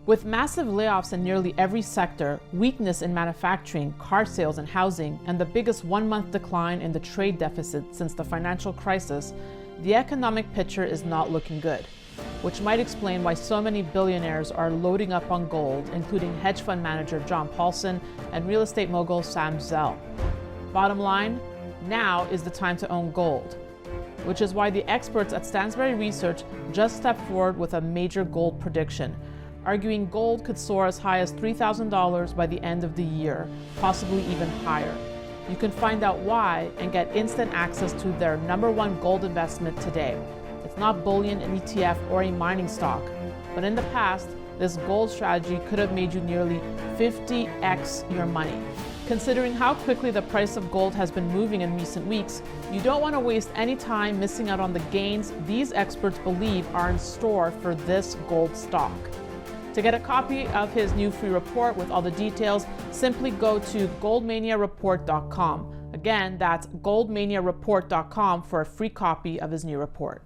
With massive layoffs in nearly every sector, weakness in manufacturing, car sales, and housing, and the biggest one-month decline in the trade deficit since the financial crisis, the economic picture is not looking good, which might explain why so many billionaires are loading up on gold, including hedge fund manager John Paulson and real estate mogul Sam Zell. Bottom line, now is the time to own gold, which is why the experts at Stansberry Research just stepped forward with a major gold prediction, arguing gold could soar as high as $3,000 by the end of the year, possibly even higher. You can find out why and get instant access to their #1 gold investment today. It's not bullion, an ETF, or a mining stock, but in the past, this gold strategy could have made you nearly 50x your money. Considering how quickly the price of gold has been moving in recent weeks, you don't want to waste any time missing out on the gains these experts believe are in store for this gold stock. To get a copy of his new free report with all the details, simply go to goldmaniareport.com. Again, that's goldmaniareport.com for a free copy of his new report.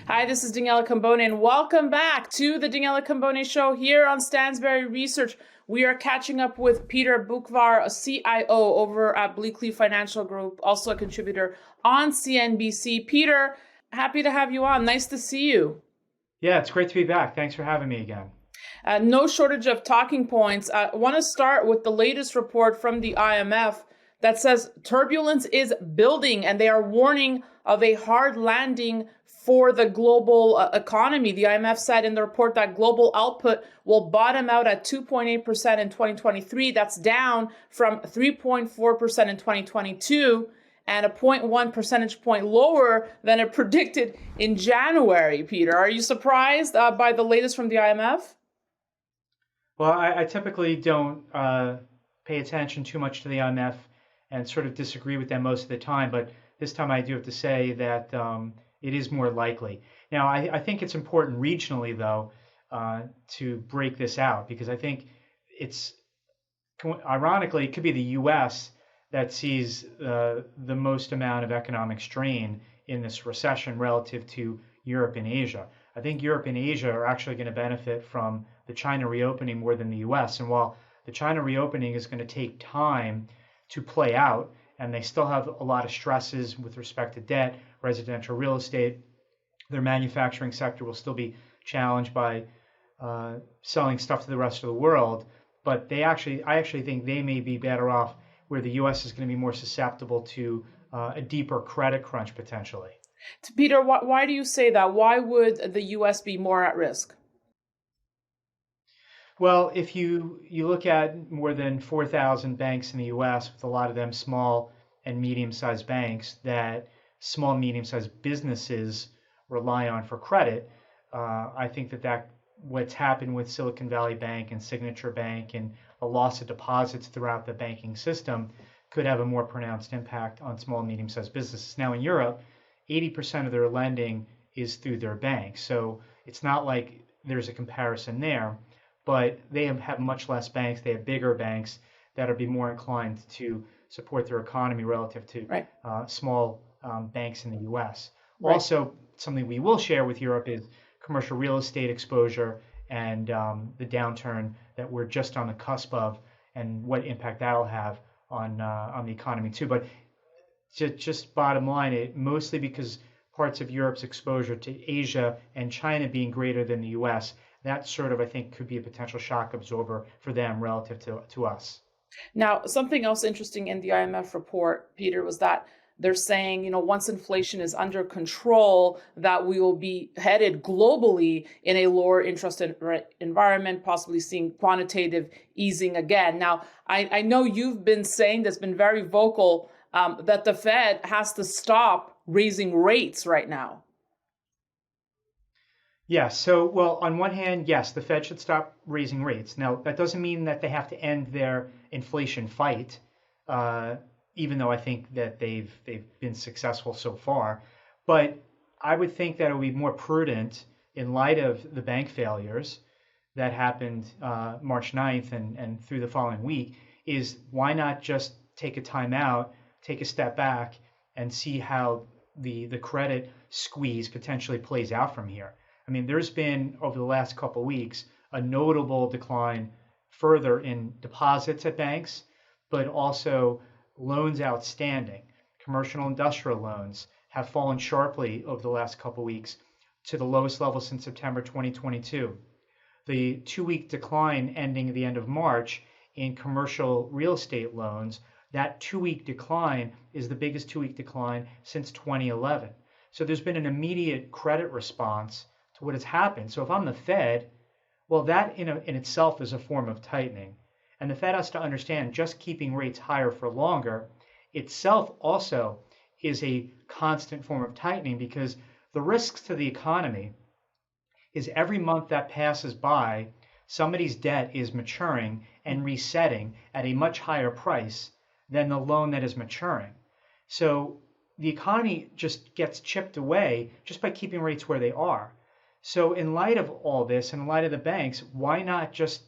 Hi, this is Daniela Cambone, and welcome back to the Daniela Cambone Show here on Stansberry Research. We are catching up with Peter Boockvar, a CIO over at Bleakley Financial Group, also a contributor on CNBC. Peter, happy to have you on. Nice to see you. Yeah, it's great to be back. Thanks for having me again. No shortage of talking points. I want to start with the latest report from the IMF that says turbulence is building, and they are warning of a hard landing for the global economy. The IMF said in the report that global output will bottom out at 2.8% in 2023. That's down from 3.4% in 2022. And a 0.1 percentage point lower than it predicted in January, Peter. Are you surprised by the latest from the IMF? Well, I typically don't pay attention too much to the IMF and sort of disagree with them most of the time, but this time I do have to say that it is more likely. Now, I think it's important regionally, though, to break this out, because I think it's, ironically, it could be the U.S. that sees the most amount of economic strain in this recession relative to Europe and Asia. I think Europe and Asia are actually going to benefit from the China reopening more than the US. And while the China reopening is going to take time to play out, and they still have a lot of stresses with respect to debt, residential real estate, their manufacturing sector will still be challenged by selling stuff to the rest of the world. But I actually think they may be better off where the U.S. is going to be more susceptible to a deeper credit crunch potentially. Peter, why do you say that? Why would the U.S. be more at risk? Well, if you look at more than 4,000 banks in the U.S., with a lot of them small and medium-sized banks that small, medium-sized businesses rely on for credit, I think that what's happened with Silicon Valley Bank and Signature Bank and a loss of deposits throughout the banking system could have a more pronounced impact on small and medium-sized businesses. Now in Europe, 80% of their lending is through their banks. So it's not like there's a comparison there, but they have much less banks. They have bigger banks that are be more inclined to support their economy relative to small banks in the US. Right. Also, something we will share with Europe is commercial real estate exposure and the downturn that we're just on the cusp of, and what impact that'll have on the economy too. But just bottom line, mostly because parts of Europe's exposure to Asia and China being greater than the U.S., that sort of, I think, could be a potential shock absorber for them relative to us. Now, something else interesting in the IMF report, Peter, was that they're saying, once inflation is under control, that we will be headed globally in a lower interest environment, possibly seeing quantitative easing again. Now, I know you've been saying that's been very vocal that the Fed has to stop raising rates right now. Yeah, so, well, on one hand, yes, the Fed should stop raising rates. Now, that doesn't mean that they have to end their inflation fight, even though I think that they've been successful so far. But I would think that it would be more prudent in light of the bank failures that happened March 9th and through the following week, is why not just take a timeout, take a step back, and see how the credit squeeze potentially plays out from here. I mean, there's been over the last couple of weeks a notable decline further in deposits at banks, but also loans outstanding. Commercial industrial loans have fallen sharply over the last couple of weeks to the lowest level since September 2022. The 2-week decline ending at the end of March in commercial real estate loans, that 2-week decline is the biggest 2-week decline since 2011. So there's been an immediate credit response to what has happened. So if I'm the Fed, well, that in itself is a form of tightening. And the Fed has to understand just keeping rates higher for longer itself also is a constant form of tightening, because the risks to the economy is every month that passes by, somebody's debt is maturing and resetting at a much higher price than the loan that is maturing. So the economy just gets chipped away just by keeping rates where they are. So in light of all this, in light of the banks, why not just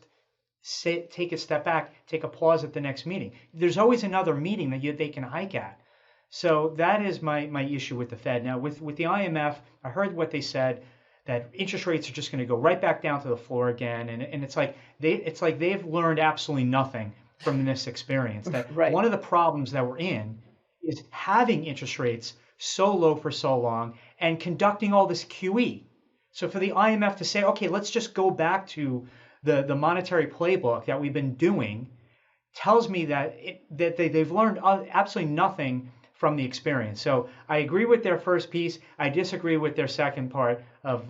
take a step back, take a pause at the next meeting? There's always another meeting that they can hike at. So that is my issue with the Fed. Now with the IMF, I heard what they said, that interest rates are just going to go right back down to the floor again, and it's like they've learned absolutely nothing from this experience. That Right. One of the problems that we're in is having interest rates so low for so long and conducting all this QE. So for the IMF to say, okay, let's just go back to the monetary playbook that we've been doing, tells me that they've learned absolutely nothing from the experience. So I agree with their first piece. I disagree with their second part of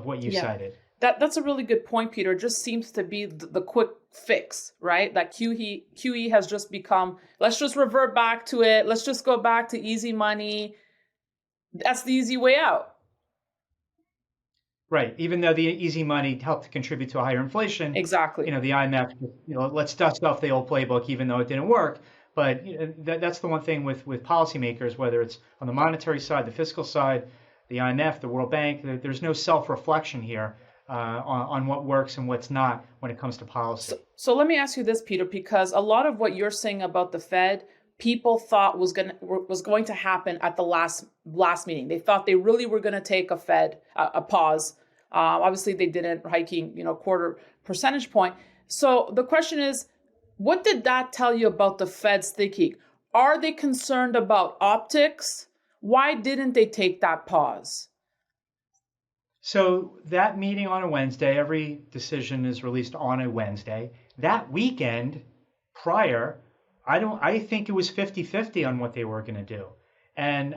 what you cited. That's a really good point, Peter. It just seems to be the quick fix, right? That QE has just become, let's just revert back to it. Let's just go back to easy money. That's the easy way out. Right. Even though the easy money helped to contribute to a higher inflation. Exactly. The IMF, let's dust off the old playbook, even though it didn't work. But that's the one thing with policymakers, whether it's on the monetary side, the fiscal side, the IMF, the World Bank, there's no self-reflection here on what works and what's not when it comes to policy. So let me ask you this, Peter, because a lot of what you're saying about the Fed, people thought was going to happen at the last meeting. They thought they really were going to take a pause. Obviously, they didn't, hiking quarter percentage point. So the question is, what did that tell you about the Fed's thinking? Are they concerned about optics? Why didn't they take that pause? So that meeting on a Wednesday, every decision is released on a Wednesday. That weekend prior, I think it was 50-50 on what they were going to do. And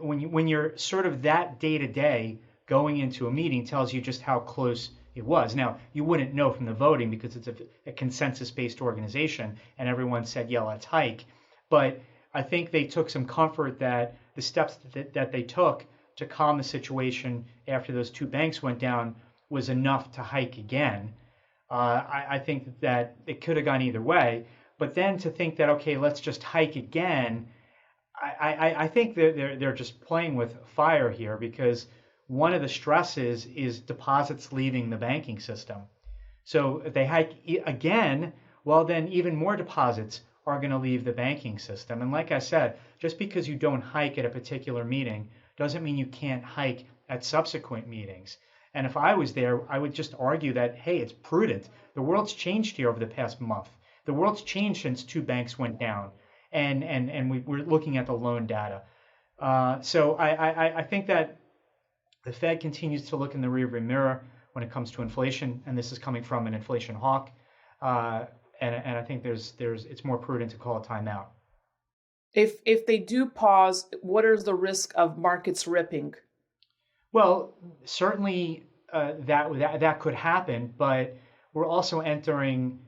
when you're sort of that day to day going into a meeting, tells you just how close it was. Now, you wouldn't know from the voting because it's a consensus-based organization and everyone said, yeah, let's hike. But I think they took some comfort that the steps that they took to calm the situation after those two banks went down was enough to hike again. I think that it could have gone either way. But then to think that, okay, let's just hike again, I think they're just playing with fire here, because one of the stresses is deposits leaving the banking system. So if they hike again, well, then even more deposits are going to leave the banking system. And like I said, just because you don't hike at a particular meeting doesn't mean you can't hike at subsequent meetings. And if I was there, I would just argue that, hey, it's prudent. The world's changed here over the past month. The world's changed since two banks went down, and we're looking at the loan data. So I think that the Fed continues to look in the rearview mirror when it comes to inflation, and this is coming from an inflation hawk. And I think it's more prudent to call a timeout. If they do pause, what is the risk of markets ripping? Well, certainly that could happen, but we're also entering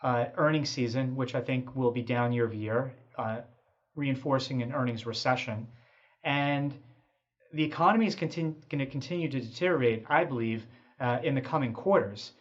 earnings season, which I think will be down year over year, reinforcing an earnings recession. And the economy is going to continue to deteriorate, I believe, in the coming quarters.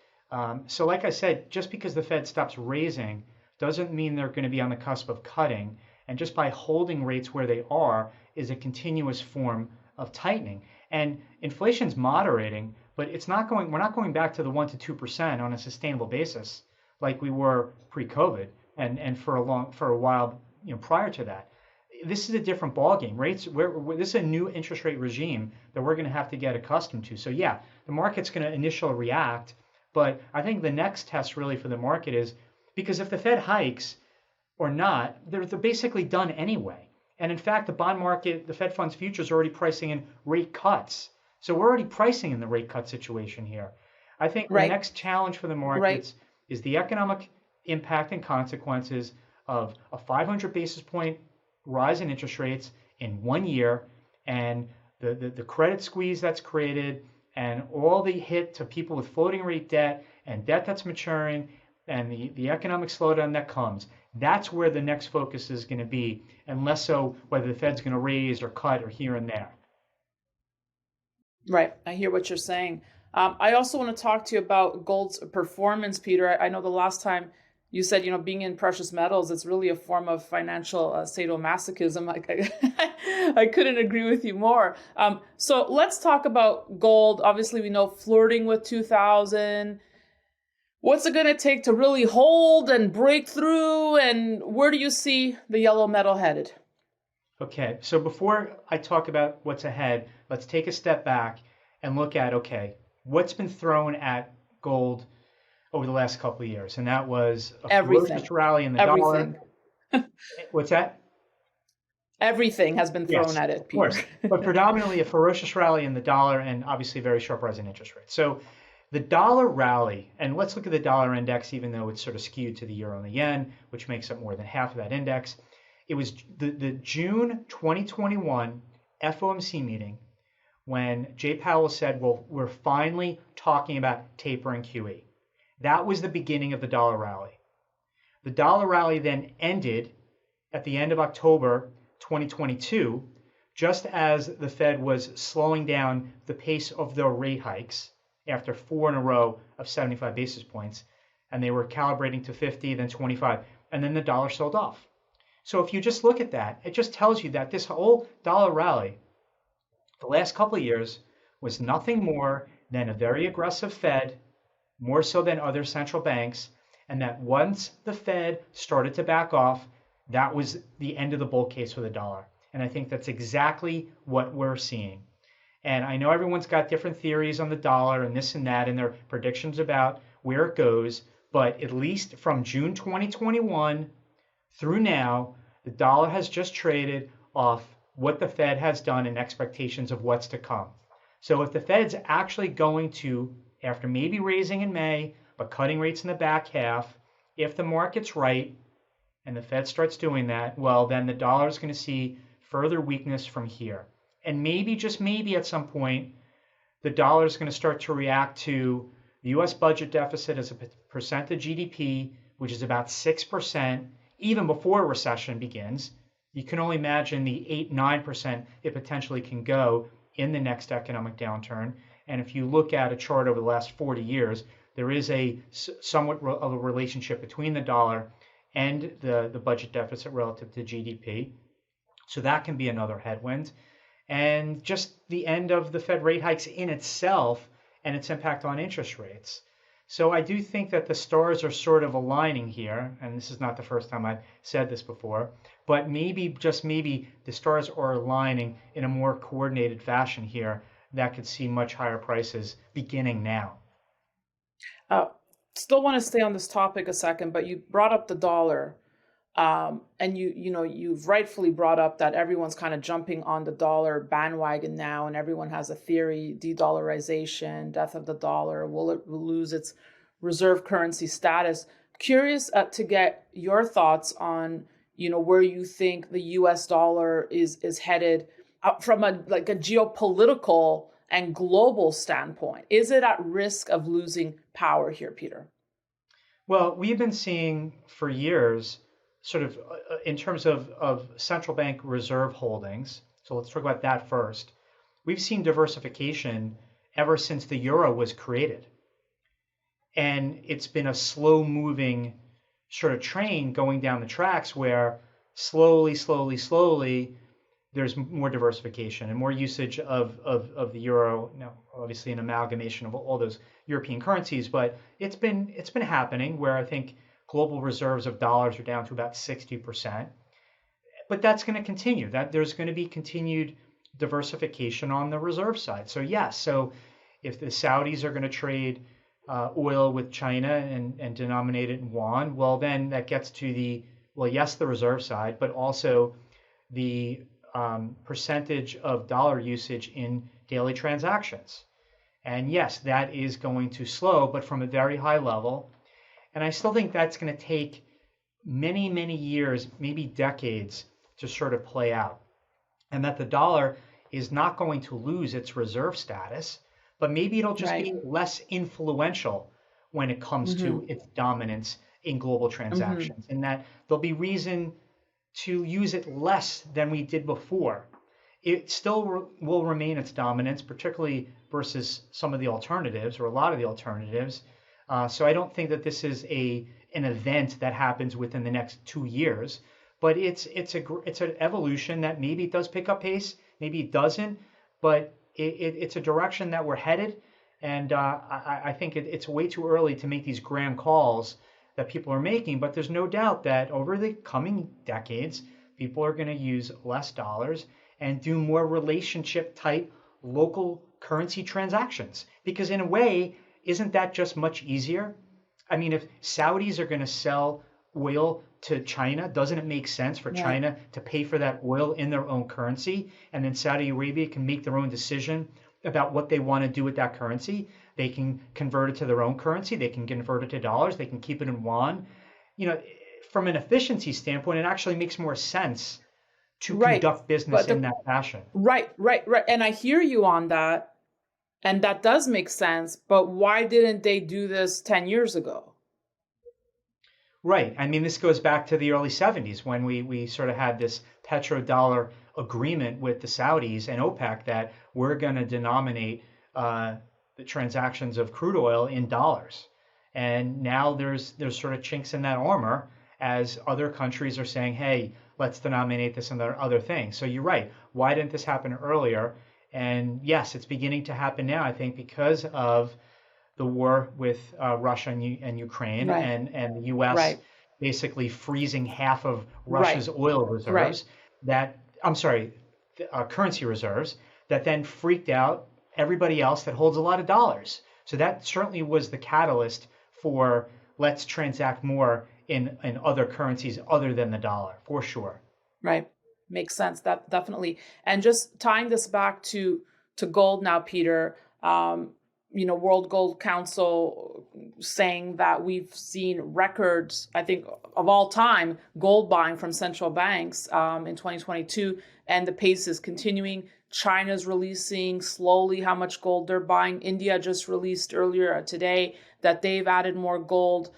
So like I said, just because the Fed stops raising doesn't mean they're going to be on the cusp of cutting. And just by holding rates where they are is a continuous form of tightening. And inflation's moderating, but we're not going back to the 1% to 2% on a sustainable basis like we were pre-COVID and for a while prior to that. this is a different ballgame. Rates, this is a new interest rate regime that we're going to have to get accustomed to. So yeah, the market's going to initially react, but I think the next test really for the market is because if the Fed hikes or not, they're basically done anyway. And in fact, the bond market, the Fed funds futures are already pricing in rate cuts. So we're already pricing in the rate cut situation here. I think the Right. next challenge for the markets is the economic impact and consequences of a 500 basis point rise in interest rates in 1 year, and the credit squeeze that's created, and all the hit to people with floating rate debt and debt that's maturing, and the economic slowdown that comes. That's where the next focus is going to be, and less so whether the Fed's going to raise or cut or here and there. Right. I hear what you're saying. I also want to talk to you about gold's performance, Peter. I know the last time you said, being in precious metals, it's really a form of financial sadomasochism. I couldn't agree with you more. So let's talk about gold. Obviously, we know flirting with 2000. What's it going to take to really hold and break through? And where do you see the yellow metal headed? Okay, so before I talk about what's ahead, let's take a step back and look at, okay, what's been thrown at gold over the last couple of years? And that was a ferocious rally in the dollar. What's that? Everything has been thrown at it, Peter. Of course, but predominantly a ferocious rally in the dollar and obviously a very sharp rise in interest rates. So the dollar rally, and let's look at the dollar index, even though it's sort of skewed to the euro and the yen, which makes up more than half of that index. It was the June 2021 FOMC meeting when Jay Powell said, well, we're finally talking about tapering QE. That was the beginning of the dollar rally. The dollar rally then ended at the end of October 2022, just as the Fed was slowing down the pace of their rate hikes after 4 in a row of 75 basis points, and they were calibrating to 50, then 25, and then the dollar sold off. So if you just look at that, it just tells you that this whole dollar rally, the last couple of years, was nothing more than a very aggressive Fed, more so than other central banks, and that once the Fed started to back off, that was the end of the bull case for the dollar. And I think that's exactly what we're seeing. And I know everyone's got different theories on the dollar and this and that and their predictions about where it goes, but at least from June 2021 through now, the dollar has just traded off what the Fed has done and expectations of what's to come. So if the Fed's actually going to, after maybe raising in May, but cutting rates in the back half, if the market's right and the Fed starts doing that, well, then the dollar is going to see further weakness from here. And maybe, just maybe at some point, the dollar is going to start to react to the US budget deficit as a percent of GDP, which is about 6%, even before a recession begins. You can only imagine the 8-9% it potentially can go in the next economic downturn. And if you look at a chart over the last 40 years, there is a somewhat of a relationship between the dollar and the budget deficit relative to GDP. So that can be another headwind. And just the end of the Fed rate hikes in itself and its impact on interest rates. So I do think that the stars are sort of aligning here, and this is not the first time I've said this before, but maybe, just maybe, the stars are aligning in a more coordinated fashion here that could see much higher prices beginning now. Still want to stay on this topic a second, but you brought up the dollar. And you've rightfully brought up that everyone's kind of jumping on the dollar bandwagon now, and everyone has a theory: de-dollarization, death of the dollar. Will it lose its reserve currency status? Curious to get your thoughts on where you think the U.S. dollar is headed from a geopolitical and global standpoint. Is it at risk of losing power here, Peter? Well, we've been seeing for years, sort of in terms of central bank reserve holdings. So let's talk about that first. We've seen diversification ever since the euro was created. And it's been a slow moving sort of train going down the tracks where slowly, there's more diversification and more usage of the euro. Now, obviously an amalgamation of all those European currencies, but it's been happening where I think global reserves of dollars are down to about 60%. but that's going to continue. That there's going to be continued diversification on the reserve side. So yes, so if the Saudis are going to trade oil with China and denominate it in yuan, well, then that gets to yes, the reserve side, but also the percentage of dollar usage in daily transactions. And yes, that is going to slow, but from a very high level. And I still think that's going to take many, many years, maybe decades, to sort of play out. And that the dollar is not going to lose its reserve status, but maybe it'll just be less influential when it comes to its dominance in global transactions, and that there'll be reason to use it less than we did before. It still will remain its dominance, particularly versus some of the alternatives or a lot of the alternatives. So I don't think that this is an event that happens within the next 2 years, but it's an evolution that maybe it does pick up pace, maybe it doesn't, but it's a direction that we're headed. And I think it's way too early to make these grand calls that people are making, but there's no doubt that over the coming decades, people are going to use less dollars and do more relationship type local currency transactions. Because in a way, isn't that just much easier? I mean, if Saudis are going to sell oil to China, doesn't it make sense for China to pay for that oil in their own currency? And then Saudi Arabia can make their own decision about what they want to do with that currency. They can convert it to their own currency. They can convert it to dollars. They can keep it in yuan. From an efficiency standpoint, it actually makes more sense to conduct business in that fashion. Right. And I hear you on that. And that does make sense. But why didn't they do this 10 years ago? Right. I mean, this goes back to the early 70s when we sort of had this petrodollar agreement with the Saudis and OPEC that we're going to denominate the transactions of crude oil in dollars. And now there's sort of chinks in that armor as other countries are saying, hey, let's denominate this in other things. So you're right. Why didn't this happen earlier? And yes, it's beginning to happen now, I think, because of the war with Russia and Ukraine and the U.S. basically freezing half of Russia's oil reserves, currency reserves, that then freaked out everybody else that holds a lot of dollars. So that certainly was the catalyst for let's transact more in other currencies other than the dollar, for sure. Right. Makes sense. That definitely. And just tying this back to gold now, Peter, World Gold Council saying that we've seen records, I think, of all time, gold buying from central banks in 2022, and the pace is continuing. China's releasing slowly how much gold they're buying. India just released earlier today that they've added more gold.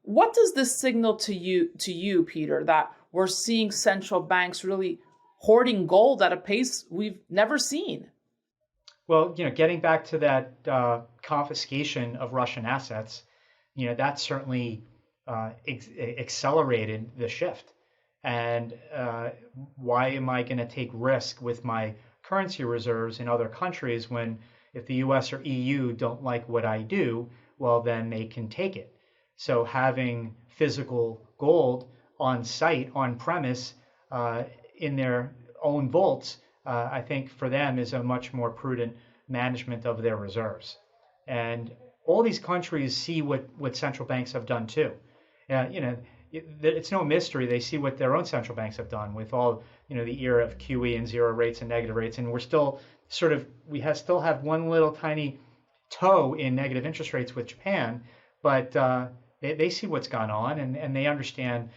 What does this signal to you, Peter, that we're seeing central banks really hoarding gold at a pace we've never seen? Well, getting back to that confiscation of Russian assets, that certainly accelerated the shift. And why am I going to take risk with my currency reserves in other countries when if the US or EU don't like what I do, well, then they can take it. So having physical gold on site, on premise, in their own vaults, I think for them is a much more prudent management of their reserves. And all these countries see what central banks have done too. It's no mystery. They see what their own central banks have done with all, the era of QE and zero rates and negative rates. And we're still still have one little tiny toe in negative interest rates with Japan, but they see what's gone on and they understand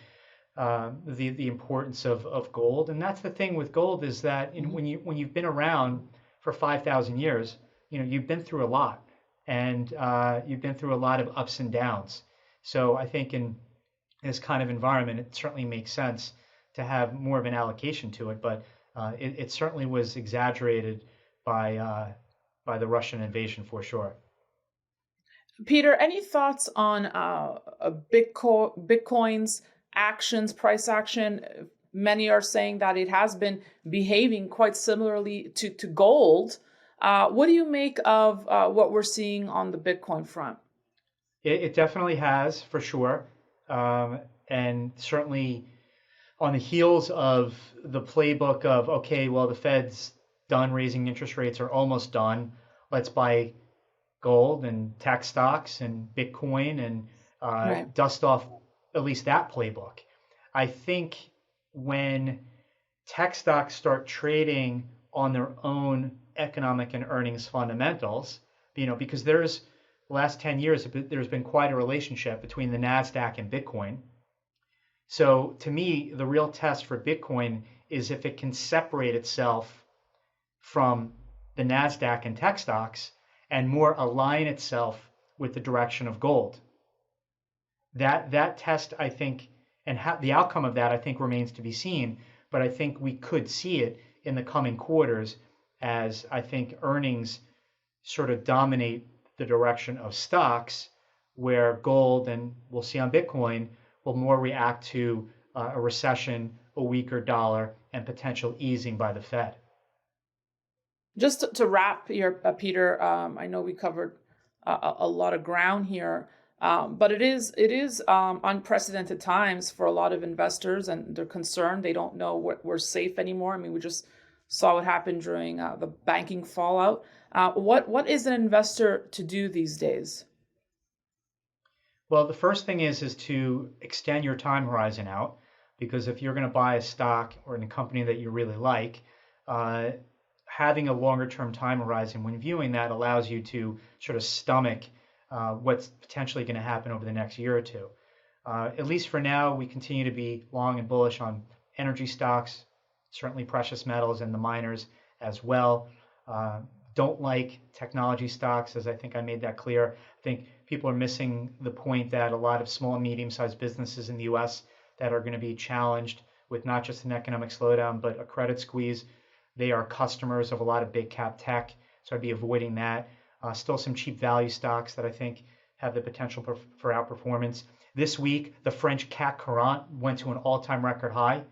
the importance of gold. And that's the thing with gold is that when you've been around for 5,000 years, you've been through a lot, and you've been through a lot of ups and downs. So I think in this kind of environment, it certainly makes sense to have more of an allocation to it. But it certainly was exaggerated by the Russian invasion for sure. Peter, any thoughts on Bitcoin's actions, price action? Many are saying that it has been behaving quite similarly to gold. What do you make of what we're seeing on the Bitcoin front? It definitely has, for sure. And certainly on the heels of the playbook of, okay, well, the Fed's done raising interest rates or almost done. Let's buy gold and tech stocks and Bitcoin and Right. dust off at least that playbook. I think when tech stocks start trading on their own economic and earnings fundamentals, because there's the last 10 years, there's been quite a relationship between the NASDAQ and Bitcoin. So to me, the real test for Bitcoin is if it can separate itself from the NASDAQ and tech stocks and more align itself with the direction of gold. That test, I think, and the outcome of that, I think, remains to be seen. But I think we could see it in the coming quarters as I think earnings sort of dominate the direction of stocks, where gold, and we'll see on Bitcoin, will more react to a recession, a weaker dollar, and potential easing by the Fed. Just to wrap here, Peter, I know we covered a lot of ground here, but it is unprecedented times for a lot of investors, and they're concerned. They don't know what we're safe anymore. I mean, we just saw what happened during the banking fallout. What is an investor to do these days? Well, the first thing is to extend your time horizon out, because if you're going to buy a stock or in a company that you really like, having a longer term time horizon when viewing that allows you to sort of stomach what's potentially going to happen over the next year or two. At least for now, we continue to be long and bullish on energy stocks, certainly precious metals and the miners as well. Don't like technology stocks, as I think I made that clear. I think people are missing the point that a lot of small and medium-sized businesses in the U.S. that are going to be challenged with not just an economic slowdown, but a credit squeeze. They are customers of a lot of big cap tech, so I'd be avoiding that. Still some cheap value stocks that I think have the potential for outperformance. This week, the French CAC 40 went to an all-time record high.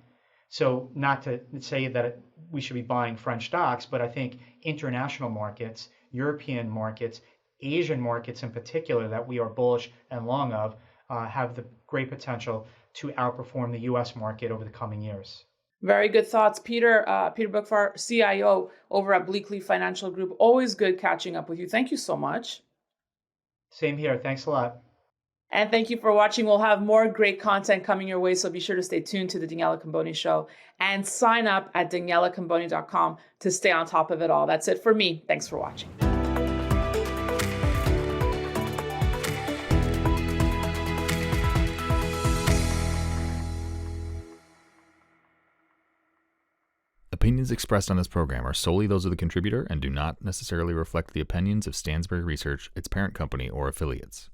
So not to say that we should be buying French stocks, but I think international markets, European markets, Asian markets in particular that we are bullish and long of, have the great potential to outperform the U.S. market over the coming years. Very good thoughts, Peter. Peter Boockvar, CIO over at Bleakley Financial Group. Always good catching up with you. Thank you so much. Same here. Thanks a lot. And thank you for watching. We'll have more great content coming your way, so be sure to stay tuned to the Daniela Camboni Show and sign up at danielacamboni.com to stay on top of it all. That's it for me. Thanks for watching. Opinions expressed on this program are solely those of the contributor and do not necessarily reflect the opinions of Stansberry Research, its parent company, or affiliates.